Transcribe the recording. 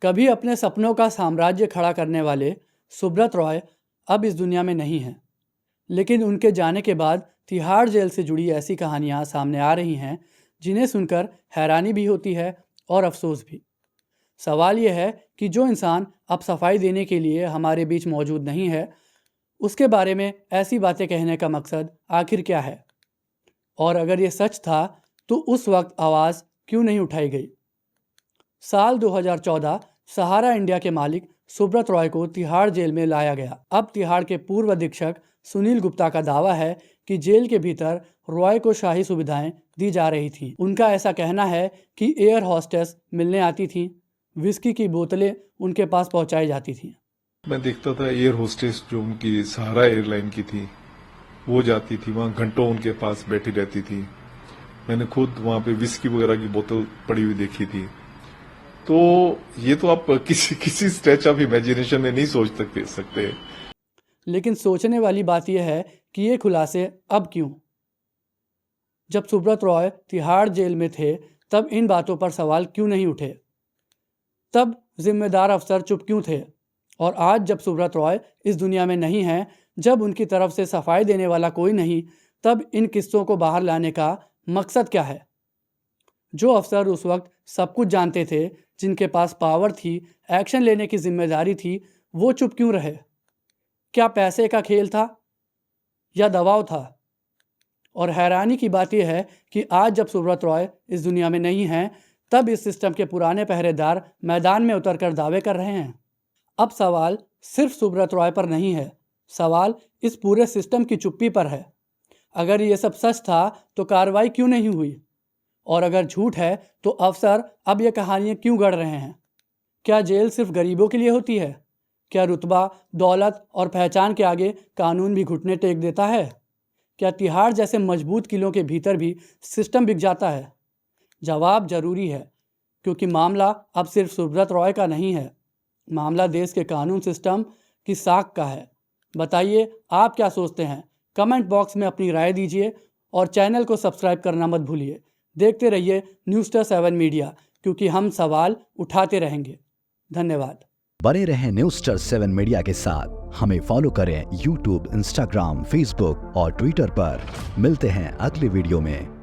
कभी अपने सपनों का साम्राज्य खड़ा करने वाले सुब्रत रॉय अब इस दुनिया में नहीं हैं, लेकिन उनके जाने के बाद तिहाड़ जेल से जुड़ी ऐसी कहानियां सामने आ रही हैं जिन्हें सुनकर हैरानी भी होती है और अफसोस भी। सवाल यह है कि जो इंसान अब सफाई देने के लिए हमारे बीच मौजूद नहीं है, उसके बारे में ऐसी बातें कहने का मकसद आखिर क्या है? और अगर ये सच था तो उस वक्त आवाज़ क्यों नहीं उठाई गई? साल 2014 सहारा इंडिया के मालिक सुब्रत रॉय को तिहाड़ जेल में लाया गया। अब तिहाड़ के पूर्व अधीक्षक सुनील गुप्ता का दावा है कि जेल के भीतर रॉय को शाही सुविधाएं दी जा रही थीं। उनका ऐसा कहना है कि एयर हॉस्टेस मिलने आती थीं, विस्की की बोतलें उनके पास पहुंचाई जाती थीं। मैं देखता था एयर होस्टेस जो उनकी सहारा एयरलाइन की थी वो जाती थी, वहां घंटों उनके पास बैठी रहती थी। मैंने खुद वहां पे विस्की वगैरह की बोतल पड़ी हुई देखी थी। तो ये तो आप किसी स्ट्रेच ऑफ इमेजिनेशन में नहीं सोच सकते। लेकिन सोचने वाली बात यह है कि ये खुलासे अब क्यों? जब सुब्रत रॉय तिहाड़ जेल में थे तब इन बातों पर सवाल क्यों नहीं उठे? तब जिम्मेदार अफसर चुप क्यों थे? और आज जब सुब्रत रॉय इस दुनिया में नहीं हैं, जब उनकी तरफ से सफाई देने वाला कोई नहीं, तब इन किस्सों को बाहर लाने का मकसद क्या है? जो अफसर उस वक्त सब कुछ जानते थे, जिनके पास पावर थी, एक्शन लेने की जिम्मेदारी थी, वो चुप क्यों रहे? क्या पैसे का खेल था या दबाव था? और हैरानी की बात यह है कि आज जब सुब्रत रॉय इस दुनिया में नहीं हैं, तब इस सिस्टम के पुराने पहरेदार मैदान में उतरकर दावे कर रहे हैं। अब सवाल सिर्फ सुब्रत रॉय पर नहीं है, सवाल इस पूरे सिस्टम की चुप्पी पर है। अगर ये सब सच था तो कार्रवाई क्यों नहीं हुई? और अगर झूठ है तो अफसर अब ये कहानियां क्यों गढ़ रहे हैं? क्या जेल सिर्फ गरीबों के लिए होती है? क्या रुतबा, दौलत और पहचान के आगे कानून भी घुटने टेक देता है? क्या तिहाड़ जैसे मजबूत किलों के भीतर भी सिस्टम बिक जाता है? जवाब जरूरी है, क्योंकि मामला अब सिर्फ सुब्रत रॉय का नहीं है, मामला देश के कानून सिस्टम की साख का है। बताइए आप क्या सोचते हैं? कमेंट बॉक्स में अपनी राय दीजिए और चैनल को सब्सक्राइब करना मत भूलिए। देखते रहिए न्यूज़स्टार 7 मीडिया, क्योंकि हम सवाल उठाते रहेंगे। धन्यवाद। बने रहें न्यूज़स्टार 7 मीडिया के साथ। हमें फॉलो करें YouTube, Instagram, Facebook और Twitter पर। मिलते हैं अगले वीडियो में।